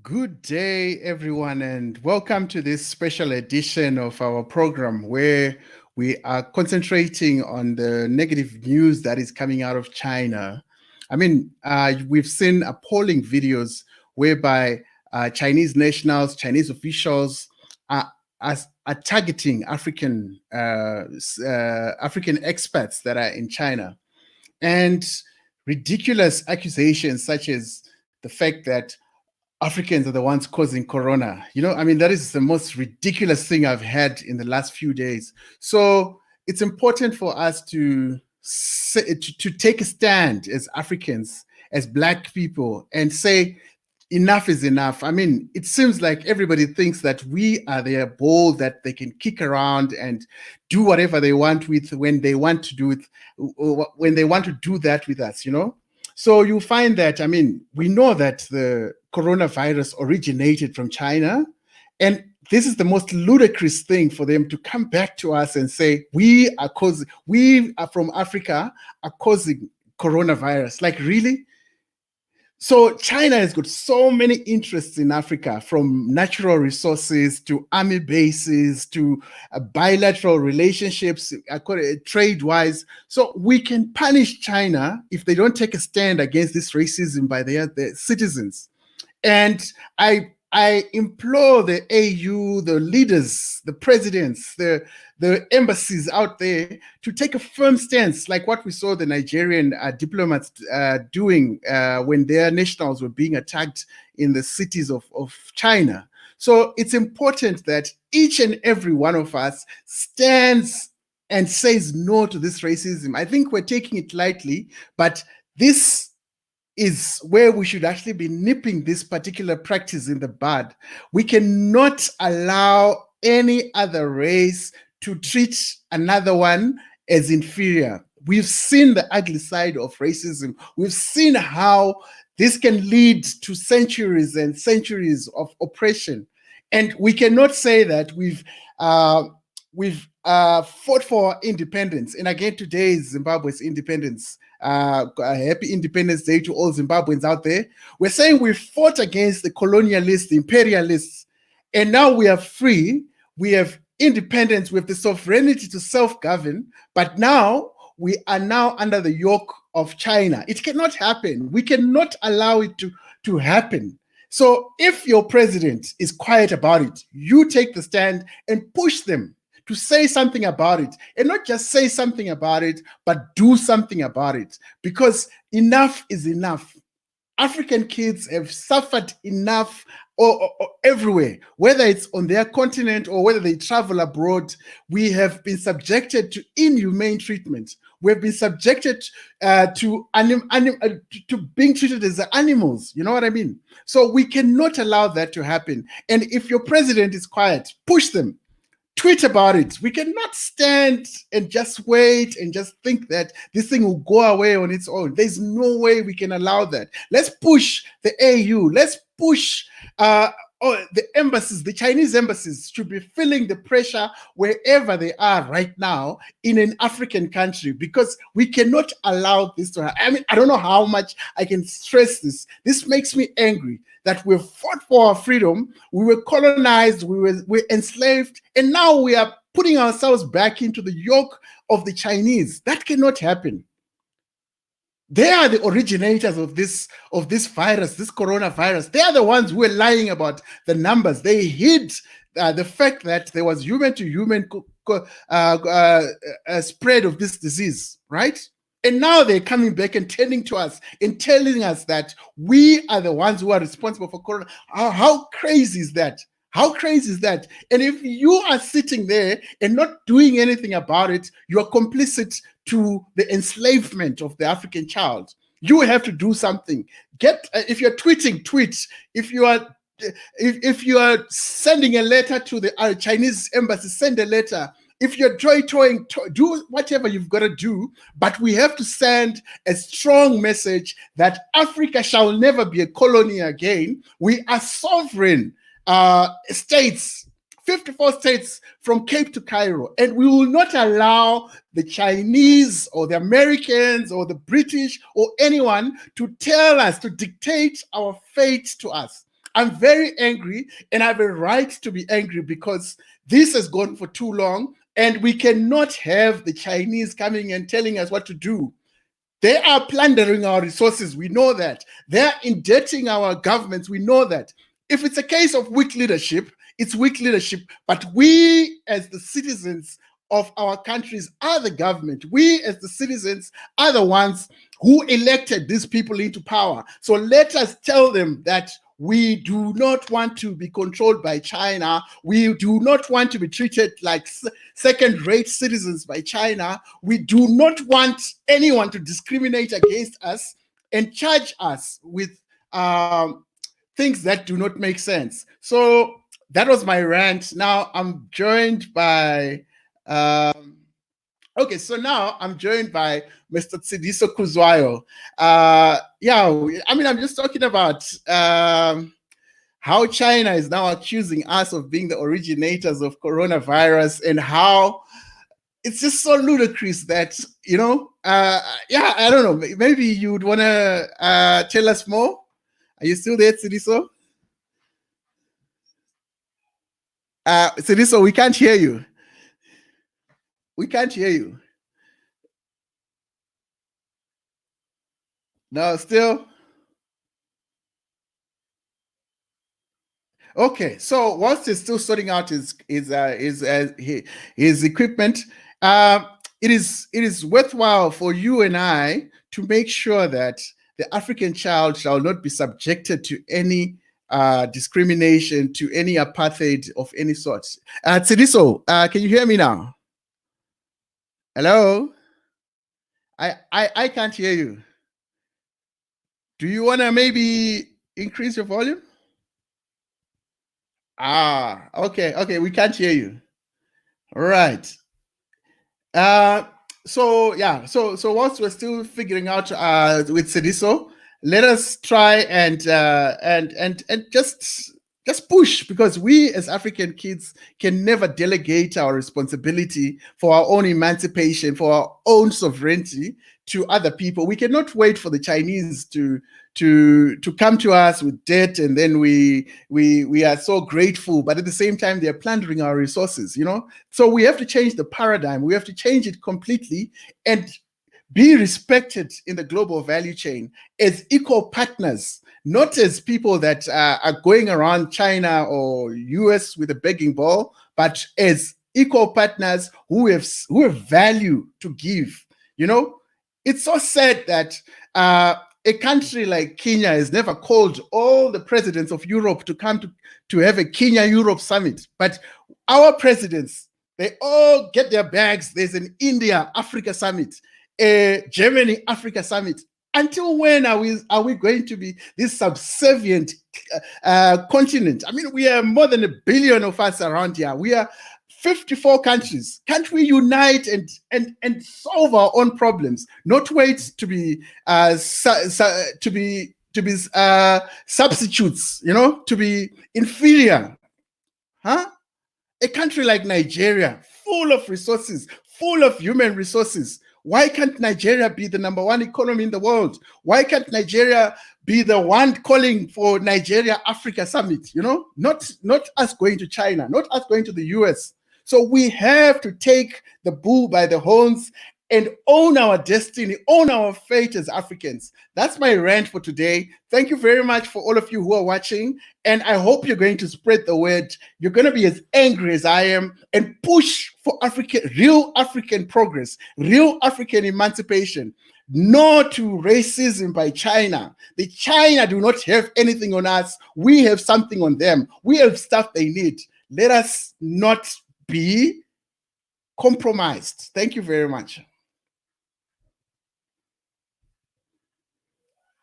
Good day, everyone, and welcome to this special edition of our program where we are concentrating on the negative news that is coming out of China. We've seen appalling videos whereby Chinese nationals, Chinese officials are targeting African expats that are in China, and ridiculous accusations such as the fact that Africans are the ones causing corona. That is the most ridiculous thing I've had in the last few days. So it's important for us to take a stand as Africans, as Black people, and say enough is enough. It seems like everybody thinks that we are their ball that they can kick around and do whatever they want with when they want to do it, when they want to do that with us. So you find that, we know that the coronavirus originated from China, and this is the most ludicrous thing for them to come back to us and say, we are from Africa, are causing coronavirus. Like, really? So China has got so many interests in Africa, from natural resources to army bases to bilateral relationships, trade-wise. So we can punish China if they don't take a stand against this racism by their citizens. And I implore the AU, the leaders, the presidents, the embassies out there to take a firm stance, like what we saw the Nigerian diplomats doing when their nationals were being attacked in the cities of China. So it's important that each and every one of us stands and says no to this racism. I think we're taking it lightly, but this is where we should actually be nipping this particular practice in the bud. We cannot allow any other race to treat another one as inferior. We've seen the ugly side of racism. We've seen how this can lead to centuries and centuries of oppression. And we cannot say that we've fought for independence. And again, today is Zimbabwe's independence. Happy Independence Day to all Zimbabweans out there. We're saying we fought against the colonialists, the imperialists, and now we are free. We have independence, we have the sovereignty to self-govern, but now we are now under the yoke of China. It cannot happen. We cannot allow it to happen. So if your president is quiet about it, you take the stand and push them to say something about it, and not just say something about it, but do something about it, because enough is enough. African kids have suffered enough or everywhere, whether it's on their continent or whether they travel abroad. We have been subjected to inhumane treatment. We have been subjected to being treated as animals. You know what I mean? So we cannot allow that to happen. And if your president is quiet, push them. Tweet about it. We cannot stand and just wait and just think that this thing will go away on its own. There's no way we can allow that. Let's push the AU. Let's push the embassies. The Chinese embassies should be feeling the pressure wherever they are right now in an African country, because we cannot allow this to happen. I don't know how much I can stress this. This makes me angry that we've fought for our freedom, we were colonized, we were enslaved, and now we are putting ourselves back into the yoke of the Chinese. That cannot happen. They are the originators of this virus, this coronavirus. They are the ones who are lying about the numbers. They hid the fact that there was human-to-human spread of this disease, right? And now they're coming back and turning to us and telling us that we are the ones who are responsible for corona. How crazy is that? How crazy is that? And if you are sitting there and not doing anything about it, you are complicit to the enslavement of the African child. You have to do something. If you're tweeting, tweet. If you are sending a letter to the Chinese embassy, send a letter. If you're toying, do whatever you've got to do, but we have to send a strong message that Africa shall never be a colony again. We are sovereign states, 54 states from Cape to Cairo, and we will not allow the Chinese or the Americans or the British or anyone to tell us, to dictate our fate to us. I'm very angry, and I have a right to be angry because this has gone for too long, and we cannot have the Chinese coming and telling us what to do. They are plundering our resources. We know that. They're indebting our governments. We know that. If it's a case of weak leadership, it's weak leadership. But we, as the citizens of our countries, are the government. We, as the citizens, are the ones who elected these people into power. So let us tell them that we do not want to be controlled by China. We do not want to be treated like second-rate citizens by China. We do not want anyone to discriminate against us and charge us with things that do not make sense. So that was my rant. Now I'm joined by okay, so now I'm joined by Mr. Tsidiso Kuzwayo. Yeah, I mean, I'm just talking about how China is now accusing us of being the originators of coronavirus, and how it's just so ludicrous that, you know, yeah, I don't know. Maybe you would want to tell us more. Are you still there, Tsidiso? Tsidiso, we can't hear you. We can't hear you. No, still. Okay, so whilst he's still sorting out his equipment, it is worthwhile for you and I to make sure that the African child shall not be subjected to any discrimination, to any apartheid of any sort. Tsidiso, can you hear me now? Hello? I can't hear you. Do you want to maybe increase your volume? Okay, we can't hear you. All right. So yeah, so whilst we're still figuring out with Tsidiso, let us try and just push, because we as African kids can never delegate our responsibility for our own emancipation, for our own sovereignty to other people. We cannot wait for the Chinese to come to us with debt, and then we are so grateful, but at the same time they're plundering our resources, you know. So we have to change the paradigm. We have to change it completely and be respected in the global value chain as equal partners, not as people that are going around China or US with a begging bowl, but as equal partners who have value to give. You know, it's so sad that a country like Kenya has never called all the presidents of Europe to come to have a Kenya-Europe summit. But our presidents, they all get their bags. There's an India-Africa summit, a Germany-Africa summit. Until when are we going to be this subservient continent? I mean, we are more than 1 billion of us around here. We are 54 countries. Can't we unite and solve our own problems? Not wait to be substitutes, you know, to be inferior, huh? A country like Nigeria, full of resources, full of human resources. Why can't Nigeria be the #1 economy in the world? Why can't Nigeria be the one calling for Nigeria-Africa summit? You know, not us going to China, not us going to the US. So we have to take the bull by the horns and own our destiny, own our fate as Africans. That's my rant for today. Thank you very much for all of you who are watching. And I hope you're going to spread the word. You're going to be as angry as I am and push for real African progress, real African emancipation. No to racism by China. The China do not have anything on us. We have something on them. We have stuff they need. Let us not be compromised. Thank you very much.